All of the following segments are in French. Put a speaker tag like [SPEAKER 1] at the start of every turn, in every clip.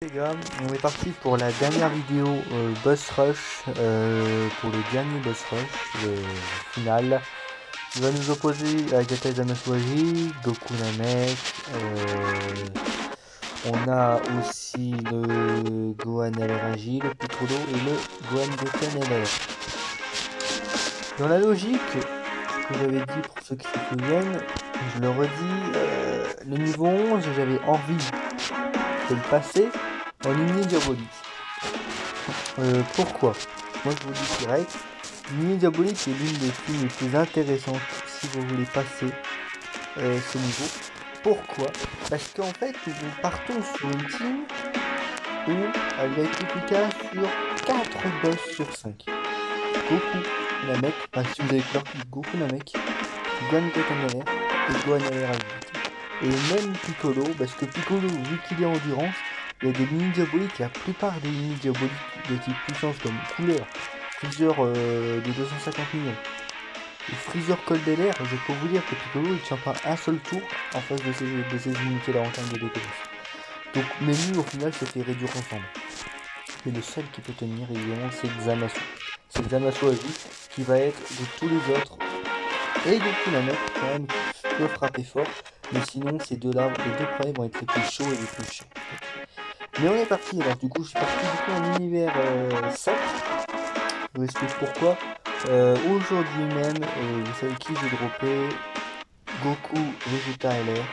[SPEAKER 1] Les gars, on est parti pour la dernière vidéo Boss Rush, pour le dernier Boss Rush, le final. Il va nous opposer Agatha Zamasu-Aji, Goku Namek, on a aussi le Gohan LRAJ, le Piccolo et le Gohan Goten LR. Dans la logique que j'avais dit pour ceux qui se souviennent, je le redis, le niveau 11, j'avais envie de le passer en lignée diabolique. Pourquoi? Moi je vous dis direct, lignée diabolique est l'une des teams les plus intéressantes si vous voulez passer ce niveau. Pourquoi? Parce qu'en fait nous partons sur une team où elle va être efficace sur 4 boss sur 5. Goku, Namek, si vous avez peur, Goku Namek, Gohan Goten LR et Gohan LR. Et même Piccolo, parce que Piccolo, vu qu'il est endurance, il y a des lignes diaboliques, la plupart des lignes diaboliques de type puissance comme couleur, Freezer de 250 millions, et Freezer Cold LR, je peux vous dire que Piccolo il tient pas un seul tour en face de ces unités là en termes de DPS. Donc Menu au final se fait réduire ensemble. Et le seul qui peut tenir évidemment c'est Zamasu. C'est Zamasu-Aji qui va être de tous les autres. Et Goku Namek quand même qui peut frapper fort. Mais sinon ces deux-là, les deux premiers vont être les plus chauds et les plus chiants. Mais on est parti, alors du coup je suis parti en univers 7. Je vous explique pourquoi. Aujourd'hui même, vous savez qui j'ai droppé Goku Vegeta LR.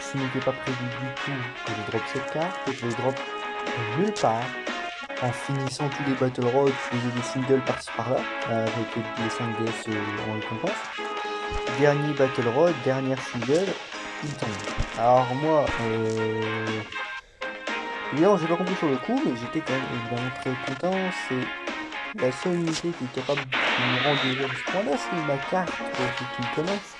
[SPEAKER 1] Ce n'était pas prévu du tout que je drop cette carte, que je le drop nulle part. En finissant tous les Battle Road, je faisais des singles par-ci par-là, avec les 5 DS en récompense. Dernier Battle Road, dernière single, il tombe. Alors moi, évidemment j'ai pas compris sur le coup, mais j'étais quand même évidemment très content. C'est la seule unité qui est capable de me rendre heureux à ce point-là, c'est ma carte pour ceux qui me connaissent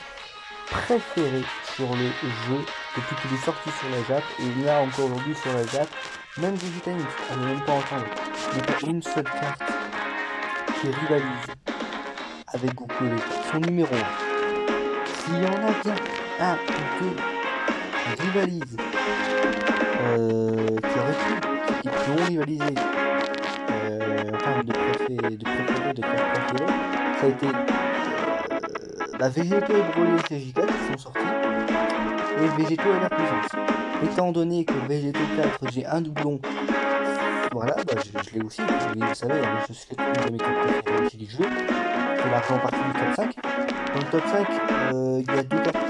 [SPEAKER 1] préférée sur le jeu depuis qu'il est sorti sur la Jap, et là encore aujourd'hui sur la Jap, même Vegeta X, on n'est même pas ensemble. Il n'y a pas une seule carte qui rivalise avec Goku et Vegeta. Son numéro 1. S'il y en a bien un ou deux qui rivalisent, qui ont rivalisé en termes de carte préférée, ça a été la Végéto et Broly CJ4 qui sont sortis, et Végéto et la puissance. Étant donné que Végéto 4 j'ai un doublon, voilà, bah je l'ai aussi, vous savez, je suis une de mes cartes préférées qui joue, c'est l'argent partie du top 5. Dans le top 5, il y a deux cartes.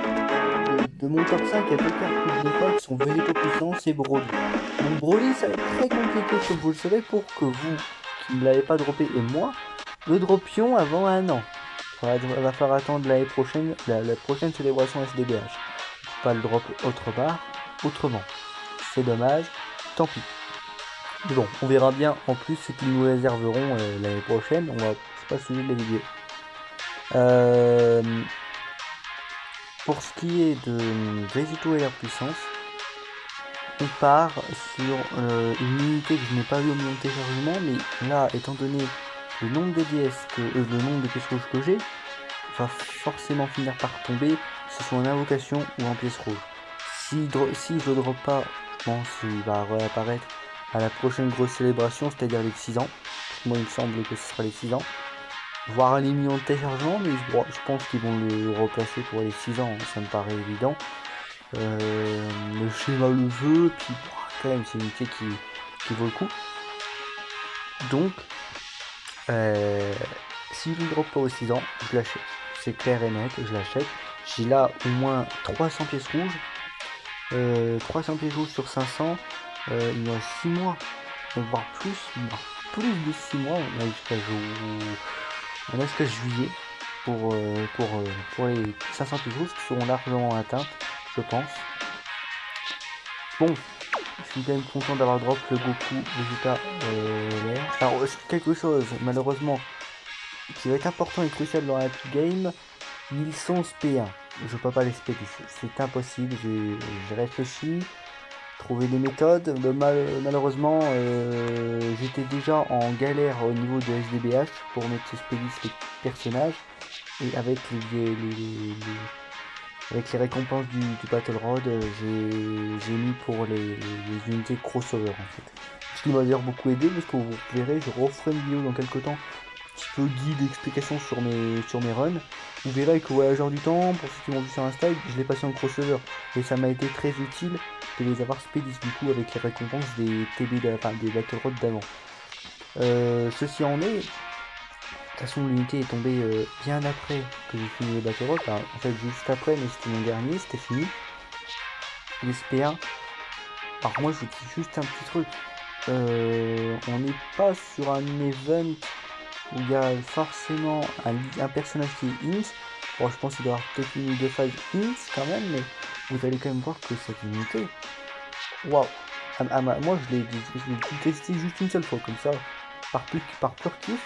[SPEAKER 1] De mon top 5, il y a deux cartes que je n'ai pas qui sont Végéto puissance et Broly. Donc Broly, ça va être très compliqué, comme vous le savez, pour que vous, qui ne l'avez pas droppé, et moi, le droppions avant un an. Il va falloir attendre l'année prochaine, la prochaine célébration SDBH. Je ne peux pas le drop autrement. C'est dommage, tant pis. Mais bon, on verra bien en plus ce qu'ils nous réserveront l'année prochaine. C'est pas le sujet de la vidéo. Pour ce qui est de Végéto et leur puissance, on part sur une unité que je n'ai pas vu au moment de téléchargement, mais là, étant donné le nombre de DS, le nombre de pièces rouges que j'ai, va forcément finir par tomber, que ce soit en invocation ou en pièce rouge. Si je le drop pas, je pense qu'il va réapparaître à la prochaine grosse célébration, c'est-à-dire les 6 ans. Moi, il me semble que ce sera les 6 ans. Voire les millions de téléchargements, mais je pense qu'ils vont le replacer pour les 6 ans, ça me paraît évident. Le schéma le veut, puis quand même c'est une unité qui vaut le coup. Donc, si je ne drop pas aux 6 ans, je l'achète. C'est clair et net, je l'achète. J'ai là au moins 300 pièces rouges. 300 pièces rouges sur 500. Il y a 6 mois, voire plus de 6 mois. On a jusqu'à juillet pour les 500 pièces rouges qui seront largement atteintes, je pense. Bon, je suis quand même content d'avoir drop le Goku Vegeta LR. Alors, quelque chose, malheureusement, qui va être important et crucial dans la game, 1011 P1. Je peux pas les spécifier, c'est impossible, j'ai réfléchi, trouvé des méthodes, malheureusement j'étais déjà en galère au niveau de SDBH pour mettre ce spécifique les personnages, et avec Avec les récompenses du Battle Road, j'ai mis pour les unités crossover en fait. Ce qui m'a d'ailleurs beaucoup aidé, parce que vous verrez, je referai une vidéo dans quelques temps, un petit peu guide, explication sur mes runs. Vous verrez que Voyageur du Temps, pour ceux qui m'ont vu sur Insta, je l'ai passé en crossover. Et ça m'a été très utile de les avoir spédis du coup avec les récompenses des TB, enfin des Battle Road d'avant. Ceci en est. De toute façon, l'unité est tombée bien après que j'ai fini les Battle Road. Enfin, en fait, juste après, mais c'était mon dernier, c'était fini. Les SP1. Alors, moi, je vous dis juste un petit truc. On n'est pas sur un event où il y a forcément un personnage qui est int. Bon, je pense qu'il doit y avoir peut-être une ou deux phases int quand même, mais vous allez quand même voir que cette unité. Waouh! Moi, je l'ai testé juste une seule fois, comme ça, par pur kiff.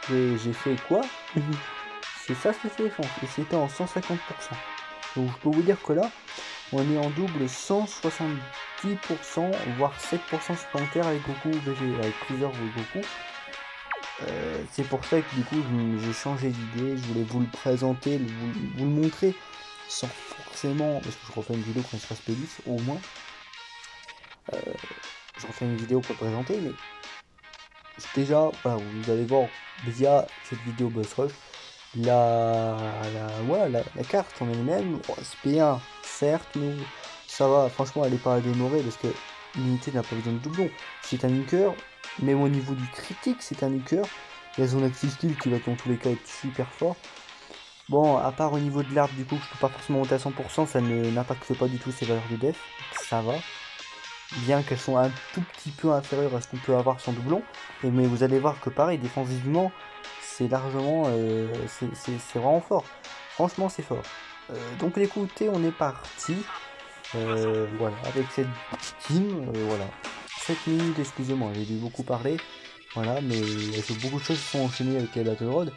[SPEAKER 1] J'ai fait quoi? C'est ça cette défense, et c'était en 150%. Donc je peux vous dire que là, on est en double 170%, voire 7% supplémentaire avec Goku VG, avec plusieurs Goku. C'est pour ça que du coup j'ai changé d'idée, je voulais vous le présenter, vous le montrer, sans forcément, parce que je refais une vidéo quand il sera spédis, au moins. Je refais une vidéo pour le présenter, mais déjà, voilà, vous allez voir via cette vidéo Boss Rush la carte en elle-même. SP1 certes, mais ça va, franchement elle est pas à démorer parce que l'unité n'a pas besoin de doublon. C'est un nuker, même au niveau du critique c'est un nuker. Il y a son active skill qui va dans tous les cas être super fort. Bon, à part au niveau de l'arbre, du coup, je peux pas forcément monter à 100%, ça n'impacte pas du tout ses valeurs de def, ça va. Bien qu'elles sont un tout petit peu inférieures à ce qu'on peut avoir sans doublon. Mais vous allez voir que pareil, défensivement, c'est largement... c'est vraiment fort. Franchement, c'est fort. Donc écoutez, on est parti. Voilà, avec cette team, voilà. 7 minutes, excusez-moi, j'ai dû beaucoup parler. Voilà, mais beaucoup de choses sont enchaînées avec les Battle Road.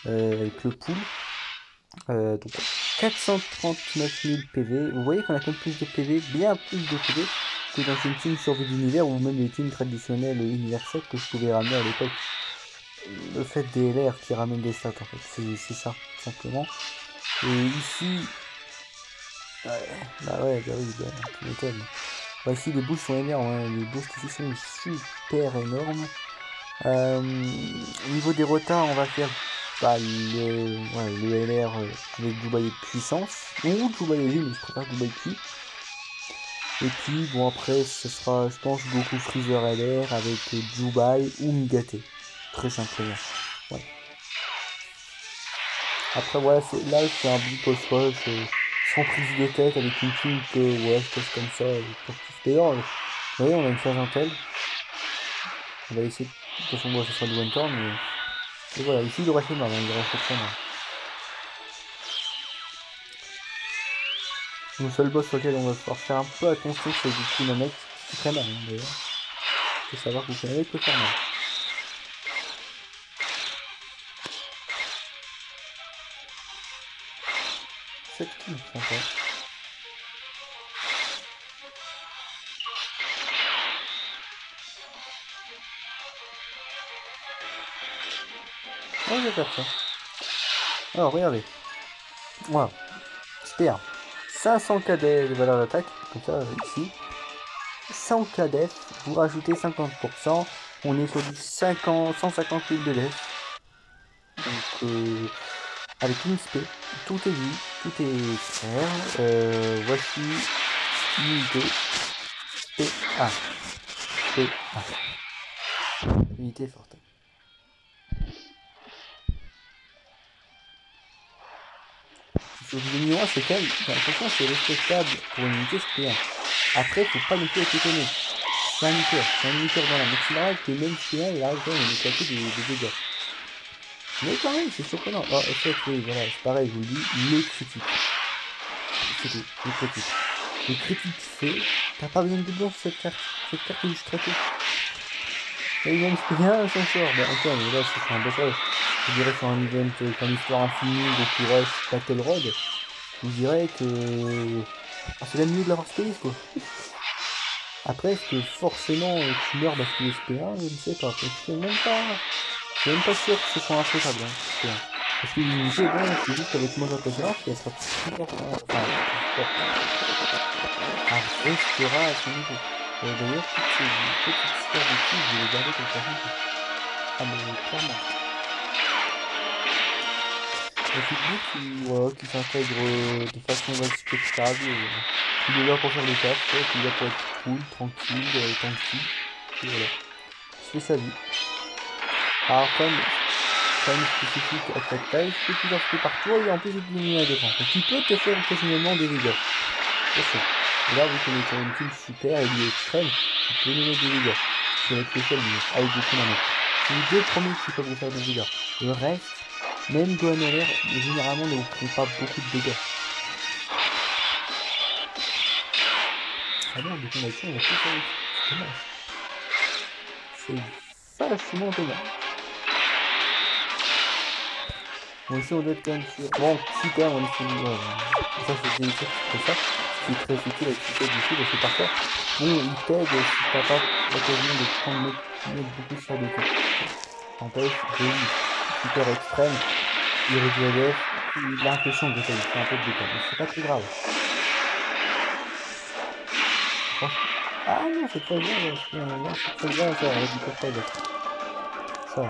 [SPEAKER 1] Avec le pool. Donc 439 000 PV. Vous voyez qu'on a quand même plus de PV, bien plus de PV que dans une team survie d'univers ou même les teams traditionnelles univers 7 que je pouvais ramener à l'époque. Le fait des LR qui ramènent des stats en fait, c'est ça, simplement. Et ici, bah oui, tu m'étonnes. Bah ici les boosts sont énormes, hein. Les boosts ici sont super énormes. Au niveau des retards, on va faire le LR avec Dubaï puissance, ou Dubaï G, mais je préfère Dubaï Q. Et puis bon après ce sera je pense Goku Freezer LR avec Dubaï ou Migate. Très simplement. Ouais. Après voilà, là c'est un big boss rush sans prise de tête avec une team que ouais je passe comme ça pour kiffer. D'ailleurs, vous voyez on a une phase intel. On va essayer de toute façon moi ce sera du one turn mais. Et voilà, ici il aurait fait mal, hein, il aurait fait très mal. Le seul boss auquel on va devoir faire un peu attention, c'est du coup Namek qui fait très mal hein, d'ailleurs. Il faut savoir que Namek peut faire mal. Cette kill, sympa. Oh, je vais faire ça. Alors, regardez. Voilà. Super. 500 KD de valeur d'attaque, comme ça, ici. 100 KDF, vous rajoutez 50%. On est sur du 150 000 de def. Donc, avec une SP, tout est dit, tout est clair. Voici unité P1. P1. Unité forte. Sur du niveau 1, c'est quand même, attention, c'est respectable pour une unité SP1. Après, faut pas non plus être étonné. C'est un nuker dans la maximale que même SP1 il arrive quand même à éclater des dégâts. Mais quand même, c'est surprenant. Oh, en fait, oui, voilà, c'est pareil, je vous le dis, le critique. C'est tout, le critique. Le critique fait, t'as pas besoin de doublon sur cette carte. Cette carte est juste traitée. Et même SP1 s'en sort. Bah, encore, mais là, c'est un boss rush. Je dirais sur un event comme Histoire Infinie, Goku Rush, Battle Road, je vous dirais que c'est même mieux de l'avoir space quoi. Après, est-ce que forcément tu meurs parce qu'il est SP1, je ne sais pas. Je suis même pas sûr que ce soit infaisable. Hein, Parce que l'immunité, bon, c'est juste qu'avec moins d'impressionnance, elle sera super, enfin, elle restera à son niveau. D'ailleurs, toutes ces petites sphères de ki, je vais les garder comme ça. Ah, mais clairement. Le Facebook voilà, qui s'intègre de façon respectable. Il est là pour faire le taf, quoi, puis il est là pour être cool, tranquille, tanky. Et voilà. Il fait sa vie. Alors, quand même spécifique à ta taille, je peux plusieurs FP par tour et en plus il te diminue la défense. Donc il peut te faire occasionnellement des dégâts. Attention. Et là, vu qu'on est sur une team super et liée extrême, il peut nous mettre des dégâts. Je vais mettre le seul limite, avec beaucoup d'amène. C'est les deux premiers qui peuvent vous faire des dégâts. Le reste, même Gohan LR, généralement ne vous font pas beaucoup de dégâts. Ah merde, du coup là-dessus, on a plus avec. C'est dommage. C'est vachement dommage. Bon, ici on doit être quand même sûr. Bon, si quand même on est sur une. Ça, c'est des trucs comme ça. Ce qui est très utile avec ce code ici, parce que parfois, bon, il t'aide si t'as pas l'occasion de prendre mettre beaucoup sur des trucs. N'empêche, joli, super extrême, il réduit la def, il a un peu chiant de il fait un peu de dégâts, mais c'est pas très grave. Ah non, c'est très bien, là, c'est très bien, ça, on a du coffre def. Ça.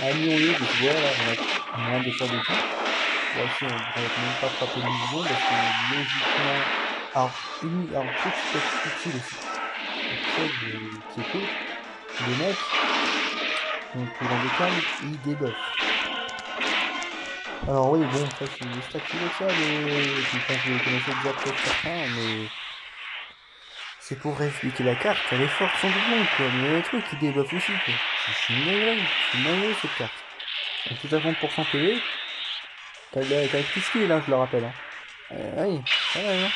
[SPEAKER 1] Annulons-le, donc voilà, on a un des sorts de tout. Bon, ici, on devrait même pas frapper le mouvement parce que logiquement. Alors, truc qui peut être utile aussi. Quelque chose qui est cool. Le mec, donc plus grand des calmes, il débuffe. Alors, oui, bon, ça c'est statué ça, mais je pense que vous connaissez déjà peut-être certains, mais. C'est pour réexpliquer la carte, elle est forte sans doublon, quoi. Mais il y a des trucs qui débuffe aussi, quoi. C'est une dinguerie cette carte. En plus à 30% PV, t'as le petit skill, là, je le rappelle. Hein. Oui, pas mal, hein.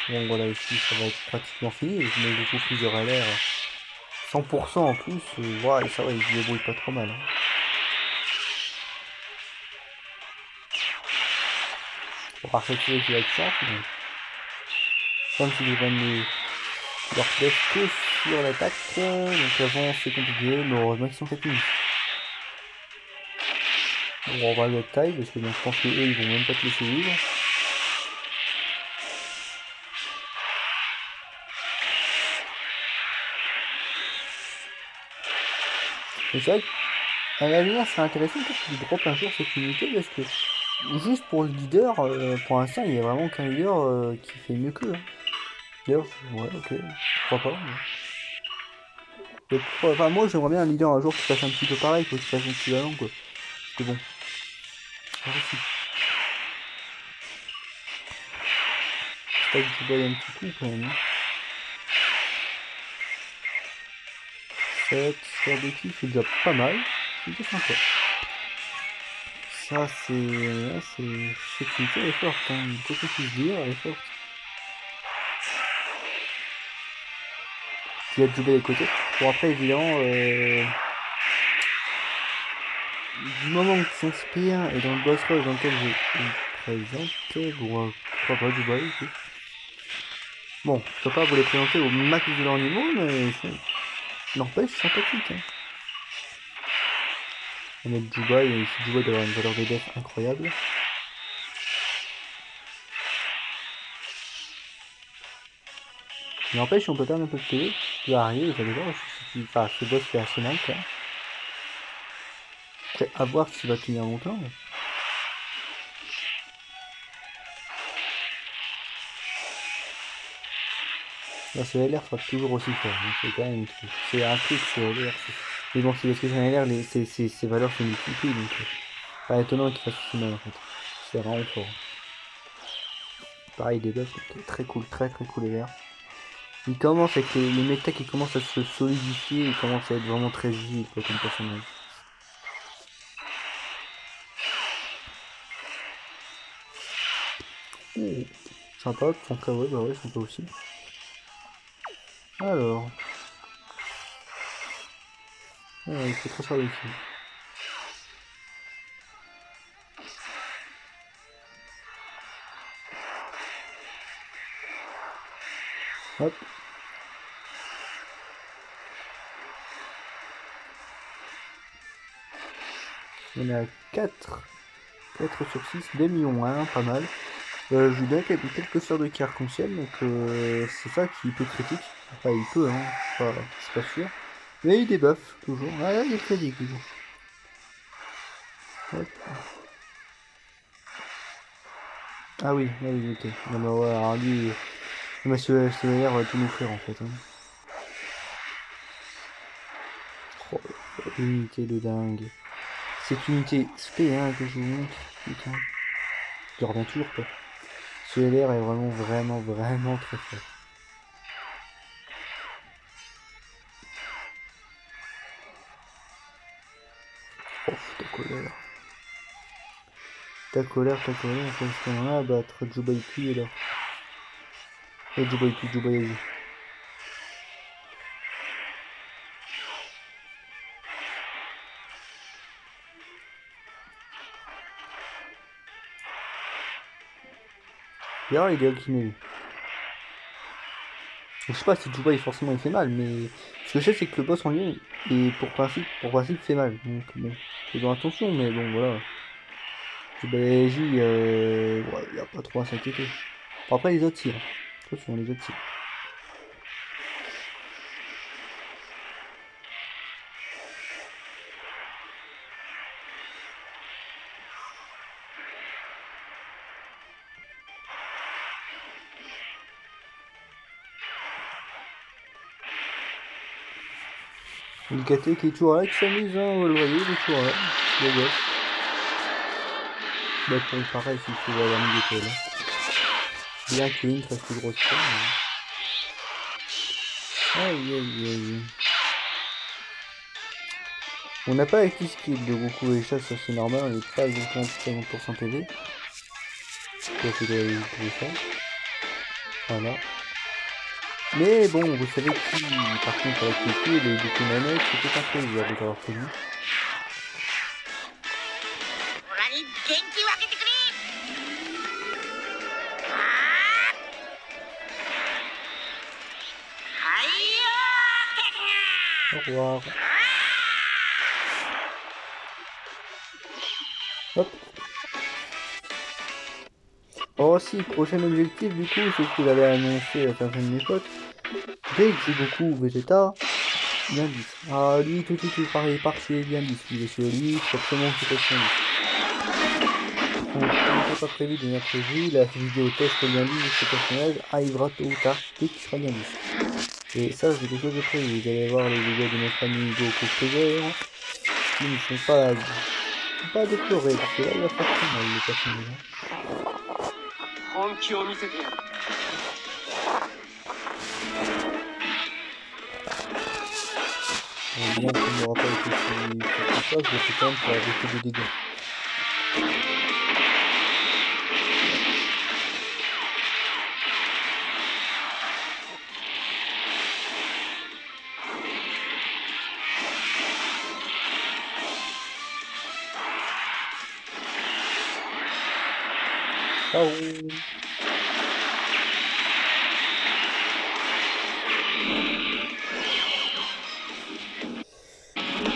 [SPEAKER 1] Bon voilà, ici ça va être pratiquement fini, je mets beaucoup plus de relais. 100% en plus, ouais, ça va, il se débrouille pas trop mal. Hein. On va recycler qui va être chiant, mais comme s'ils prennent leur def que sur l'attaque, donc avant c'est compliqué, mais heureusement qu'ils sont 4 minutes. Bon, on va le taille, parce que bon, je pense que eux ils vont même pas te laisser vivre. Mais c'est vrai qu'à la lumière c'est intéressant qu'il drop un jour cette unité, parce que juste pour le leader, pour l'instant il n'y a vraiment qu'un leader qui fait mieux qu'eux. Hein. D'ailleurs, ouais, ok, pourquoi pas. Enfin, moi j'aimerais bien un leader un jour qui fasse un petit peu pareil, quoi, qui fasse un équivalent, quoi. Parce que bon, aussi. Stack du boy un petit coup quand même. Hein. 7, faire des kills, c'est déjà pas mal. C'est déjà sympa. Ça, c'est. Ouais, cette unité elle est forte, hein. Quoi qu'on puisse dire, elle est forte. Il y a Juba des côtés. Bon, après, évidemment, du moment que s'inspire et dans le boss rush dans lequel je me présente, bon, pourquoi pas Juba aussi. Bon, je peux pas vous les présenter au max de leur niveau, mais n'empêche, sympathique. Hein. On va mettre Juba, et ici Juba doit avoir une valeur de def incroyable. Mais n'empêche, on peut perdre un peu de PV, ce qui va arriver, ça dépend, enfin, ce boss fait assez mal, quoi. Après, à voir s'il va tenir longtemps. Mais... Là, ce LR sera toujours aussi fort, hein. C'est quand même c'est un truc, ce LR. Mais bon, c'est parce que c'est un LR, ses valeurs se multiplient, donc pas étonnant qu'il fasse aussi mal en fait. C'est vraiment fort. Pareil, des buffs, très cool, très cool LR. Il commence avec les méta qui commencent à se solidifier, il commence à être vraiment très visible comme personnage. Oh, sympa, sympa, ouais, bah ouais, sympa aussi. Alors. Il faut trop ça ici. Hop. On est à 4 sur 6, 2 millions 1, pas mal. Je lui donne quelques sorts de qui arc-en-ciel, donc c'est ça qui peut critique. Enfin, il peut, hein, c'est pas sûr. Mais il débuffe, toujours. Ah, là, il est crédit, toujours. Hop. Ah oui, ok. Non, bah ouais, alors lui, monsieur SMR va tout nous faire en fait. Hein. Oh, unité de dingue. Cette unité SP hein, que je vous montre, putain. Je reviens toujours pas. Ce LR est vraiment très fort. Oh, ta colère, quand on a à battre Jubaiki et là. Jubaiki. D'ailleurs, il est alchimé. Je sais pas si Juba forcément il fait mal, mais ce que je sais c'est que le boss en lui, et pour principe fait mal. Donc bon, faisons attention, mais bon voilà. Jubaïji, ouais, il n'y a pas trop à s'inquiéter. Bon, après les autres tirs. Attention, les autres tirs. Le KT qui est toujours là, qui s'amuse, hein, vous le voyez, il est toujours là. Le gosse. Bah, pour pareil, si tu vois la nuit d'école. Bien que Link fasse plus grosse fois, mais... Aïe. On n'a pas acquis skill de Goku et ça c'est normal, on n'est pas exactement tout à 100% PV. Pour ça. Voilà. Mais bon, vous savez qui, par contre, avec les pieds, les Goku Namek, c'était un plaisir de t'avoir connu. Au revoir. Hop. Oh si, prochain objectif du coup, c'est ce qu'il avait annoncé à certains de mes potes. Dès que j'ai Goku Vegeta, bien 10. Ah lui tout pareil, parfait, bien 10. Il est sur lui, c'est absolument tout à fait 10. Donc, comme c'est pas prévu de bien prévu, la vidéo test bien 10 de ce personnage arrivera tôt ou tard, dès qu'il sera bien 10. Et ça, c'est quelque chose de prévu. Vous allez voir les vidéos de notre ami Goku Player, qui ne sont pas à déplorer, parce que là, il va faire très mal, le personnage. Bien qu'il n'aura pas été si ça, je le fais quand même pour arrêter de dégâts. Ciao.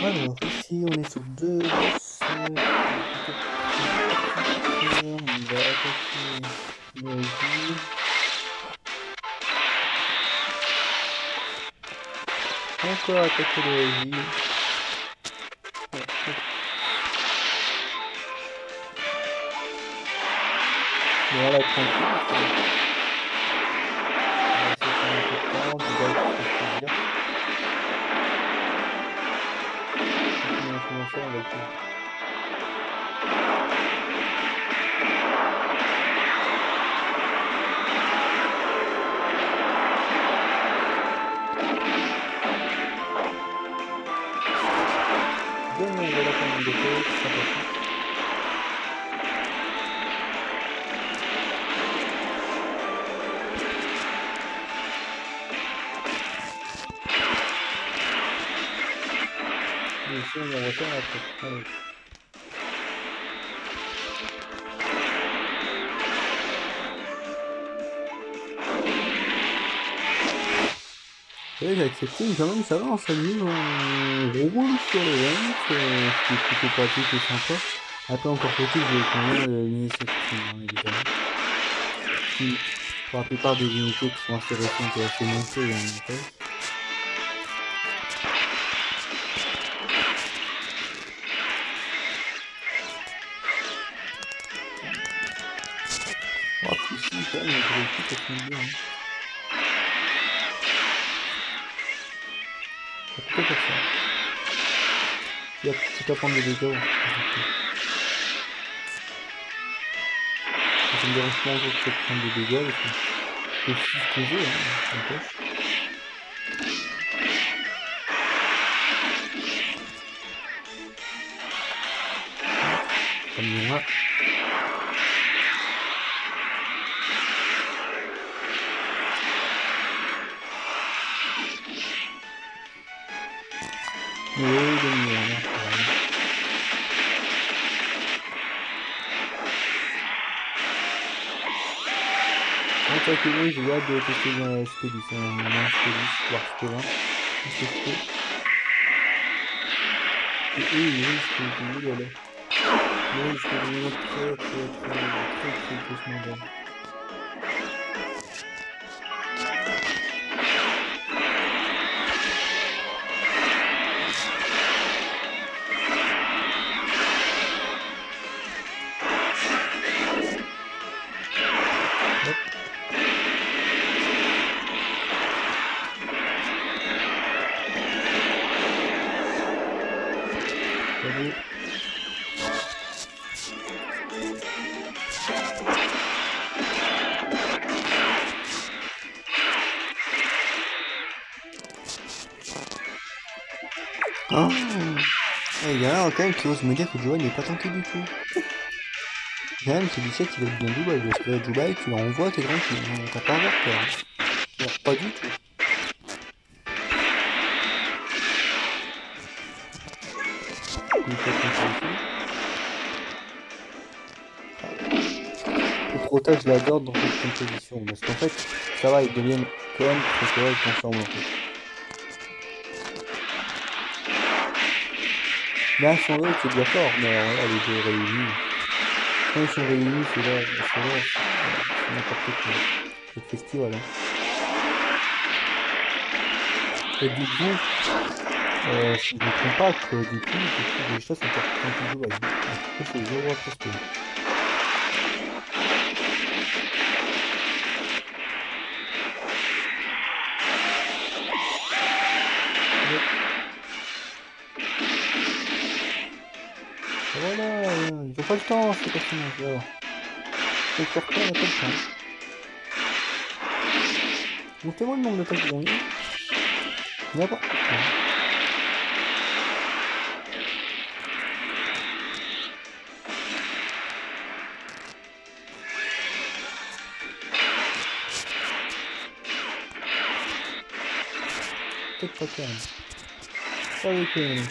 [SPEAKER 1] Alors, ici, on est sur 2 boss. On va attaquer Yogi. Encore attaquer le Yogi. Voilà, tranquille. On va essayer de prendre un peu de temps. Du gars qui fait plaisir. On va commencer, on va le faire. Bien, on va la prendre de côté, sympathique. Et ici, on va refaire après. Allez. Ouais, j'ai accepté, mais quand même, ça va, on s'amuse, on roule sur les ranks, ce qui est plutôt pratique et sympa. Après, encore faut-il jouer combien l'initiative, hein, évidemment. Qui, pour la plupart des unités qui sont assez récentes et assez montées dans mon test. Oh, puis si, quand même, notre équipe, elle tient bien, hein. Ça peut faire ça. Tu peux prendre des dégâts, ouais. Ça me dérange pas encore de prendre des dégâts, parce que c'est aussi ce que j'ai, hein, ça n'empêche. Camion là. Oui, demi-heure, là, pareil. En fait, oui, j'ai hâte de tester la Spédition, mon Spédition, voire Spélin. Qu'est-ce que je fais? Et eux, ils risquent de... Ouh là là. Ils risquent de devenir très grossement down. Hop. Salut. Oh. Il y en a quand même qui ose me dire que Johan n'est pas tanké du tout. Quand même, c'est 17, il va être bien Dubaï. Parce que là, Dubaï, tu l'envoies, t'es tranquille. T'as pas à avoir peur. Non, pas du tout. Le prota, je l'adore dans cette composition. Parce qu'en fait, ça va, ils deviennent quand même très corrects ensemble. En fait. Là, sans eux, c'est déjà fort. Mais alors là, les deux réunis. Quand ils sont réunis, c'est n'importe quoi. C'est le festival. Hein. Et du coup, si je ne me trompe pas, que du coup, les choses sont quand ils jouent à lui. C'est 0 à poster. Voilà, ils n'ont pas le temps, ces personnages là. Les cartons, ils n'ont pas le temps. Montrez-moi le nombre de temps qu'ils ont mis. N'importe quoi. Peut-être pas quand même. Pas avec eux.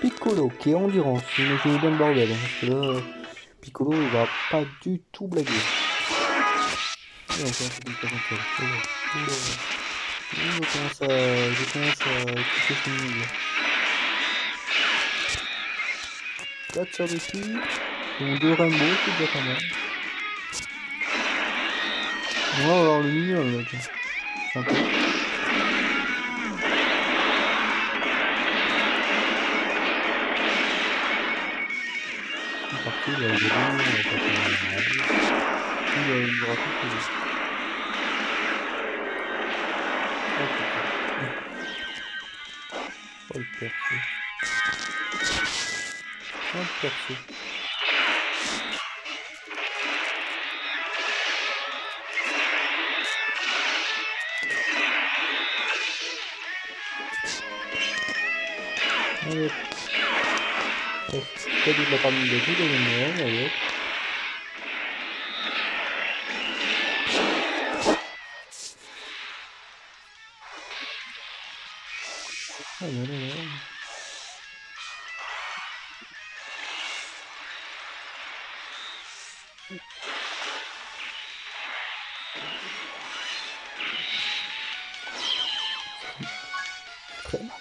[SPEAKER 1] Piccolo, qui est endurance, mais je vous donne le bordel, hein, parce que là, Piccolo, il va pas du tout blaguer. Et encore, c'est une potentielle. Je commence à quitter son niveau. 4 sur dessus, donc 2 Rainbow, c'est déjà pas mal. On va avoir le minimum là, tiens. Sympa. C'est parti, il y a le débat, il y a une graphique. Oh le perso. Oh le perso. Allez. Tadi lepas minggu itu dia ngomong ya. Très mal.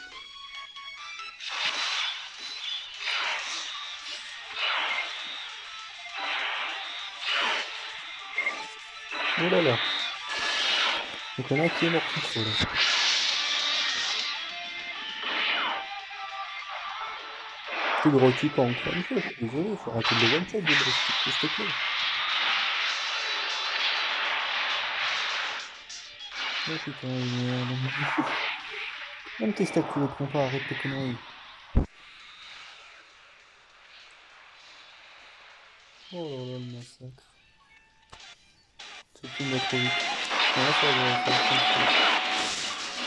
[SPEAKER 1] Oh là là. Donc on a qui est mort contre là. Tu le retue pas encore une fois, je suis désolé, il faut arrêter de le one-shot de s'il te plaît. Oh putain, merde. Même tes stacks, tu les prends pas, arrête tes conneries. Oh là là, le massacre. C'est plus mettre trop vite. Là, ça va.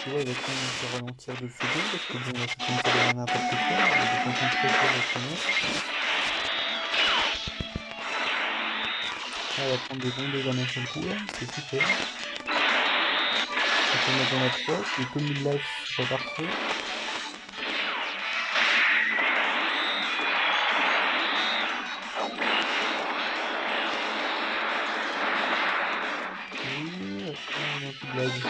[SPEAKER 1] Tu vois, il va quand même se ralentir 2 secondes, parce que bon, là, c'est comme ça devient n'importe quoi, il va concentrer sur la première. Là, il va prendre des bons dégâts d'un seul coup, là, c'est super. On peut mettre dans la poche, il peut mid life, c'est pas parfait. Oui, non, tu blagues.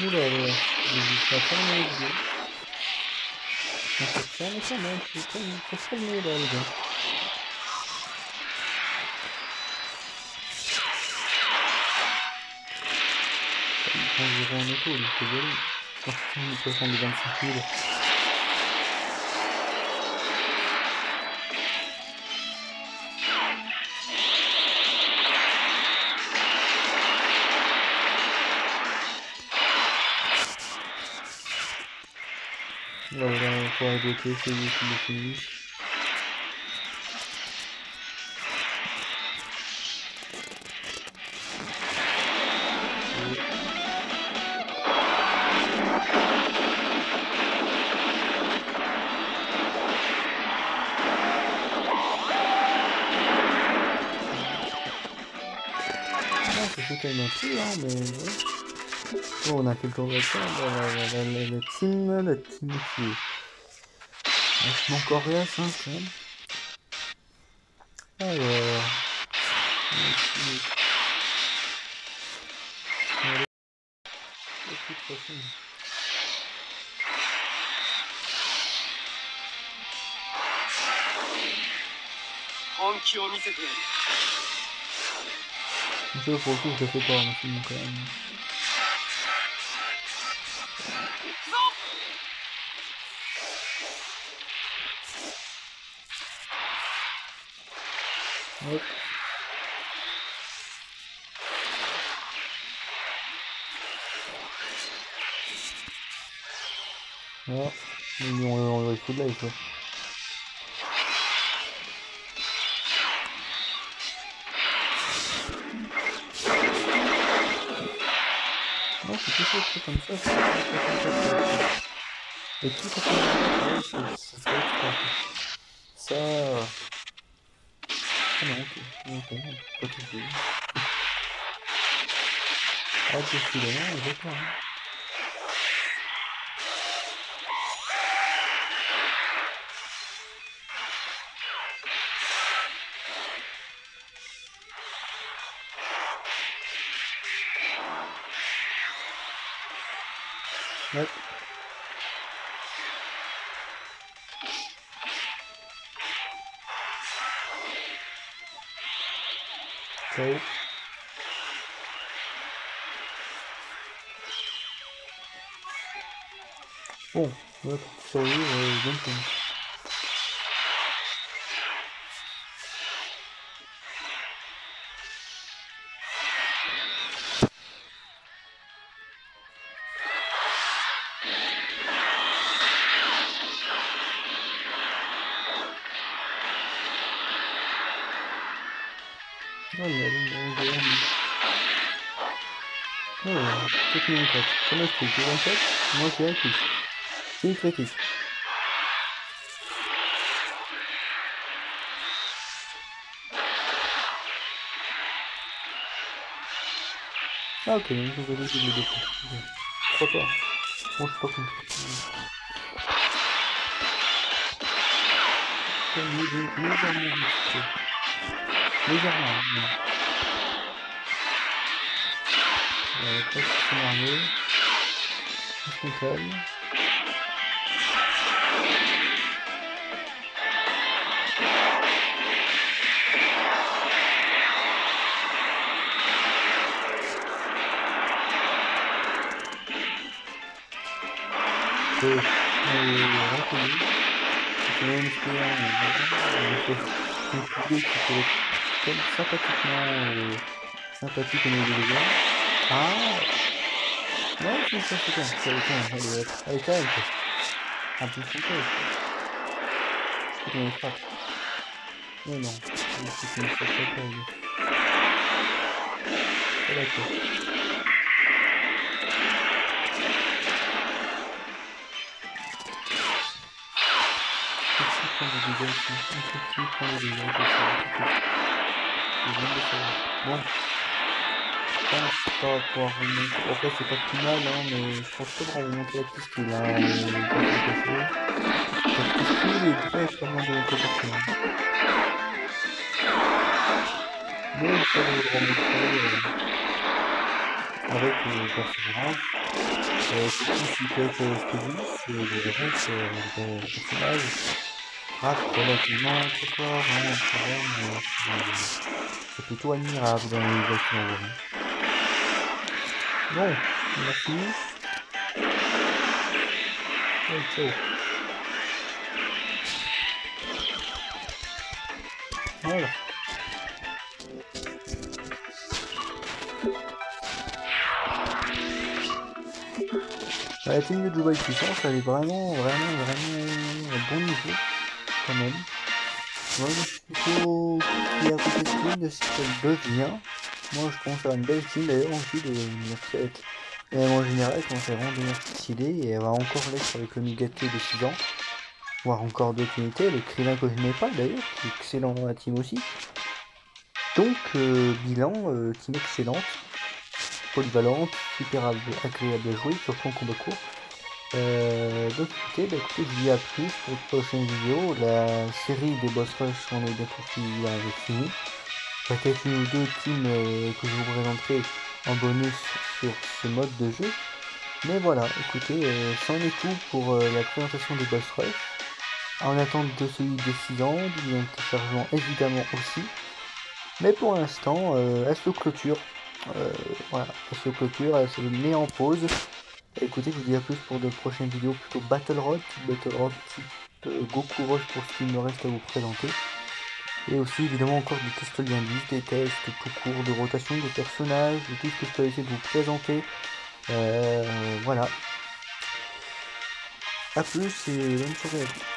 [SPEAKER 1] Oula là, j'ai pas fermé les yeux. On se ferme quand même, faut se calmer là les gars. Il prend 0 en auto, lui, c'est joli. Il peut prendre des 25 000. Voilà, on pourra bloquer, c'est lui qui le finit. C'est tout quand même un peu, hein, mais ouais. Oh, on a quelqu'un de ça, la team qui est vachement coriace, hein, quand même. Alors... Allez. De toute façon... Je pour le coup, je le fais pas, mais quand même. Hop. Voilà. On va fout de life, quoi. Non, c'est tout ça comme ça, c'est et tout ça comme ça, ça serait extra. Ça... Ah non, ok, pas tout fait. Ah, tout fait, non, je vais pas, hein. Ouais. Ciao. Bon, ouais, pour survivre, bonne chance. Olha, peut-être une tête. Comment est-ce que tu veux une tête? Moi, je vais avec lui. C'est une critique. Ah, ok, donc je vais laisser les deux. Pourquoi pas? Bon, je suis pas contre. Légèrement risqué. Légèrement, non. Pas s'énerver. Restons calmes. Reconnu. C'est même expérience. Une vidéo qui peut être sympathiquement sympathique au niveau des gens. Ah! Ouais, c'est ça, c'est bon. Allez, calme. Un peu son tête. C'est qu'on les frappe. Mais non. C'est qu'on les frappe pas. C'est d'accord. Prendre des dégâts ici. Un petit prendre des dégâts bon. Je pense pas pouvoir remonter. Après, c'est pas plus mal, hein, mais je pense pas pouvoir remonter la piste qu'il a. Parce que s'il est très vraiment de notre côté. Mais il faut le remonter avec persévérance. Surtout s'il peut être expéditif, le reste, le personnage rate relativement très fort, hein, quand même, c'est plutôt admirable dans les actions. Bon, merci. Et ciao. Voilà. La team de Dubaï Puissance, elle est vraiment à bon niveau, quand même. Moi, je suis plutôt qui à côté de team de ce qu'elle devient. Moi, je pense à une belle team d'ailleurs ensuite de l'université. Et même en général, quand elle va devenir stylée, et elle va encore l'être avec le Migaté de 6 ans, voire encore d'autres unités, le Krillin que je n'ai pas d'ailleurs, qui est excellent dans la team aussi. Donc, bilan, team excellente, polyvalente, super agréable à jouer, surtout en combat court. Donc écoutez, je vous dis à plus pour une prochaine vidéo. La série des boss rush, on est bientôt fini. Peut-être une ou deux teams que je vous présenterai en bonus sur ce mode de jeu. Mais voilà, écoutez, c'en est tout pour la présentation des boss rush. En attente de celui des 6 ans, du lien de téléchargement évidemment aussi. Mais pour l'instant, elle se clôture. Voilà, elle se clôture, elle se met en pause. Écoutez, je vous dis à plus pour de prochaines vidéos plutôt Battle Road type Goku Rush pour ce qu'il me reste à vous présenter. Et aussi évidemment encore des tests d'indices, des tests tout court de rotation des personnages, de tout ce que je peux essayer de vous présenter. Voilà. A plus et bonne soirée à vous.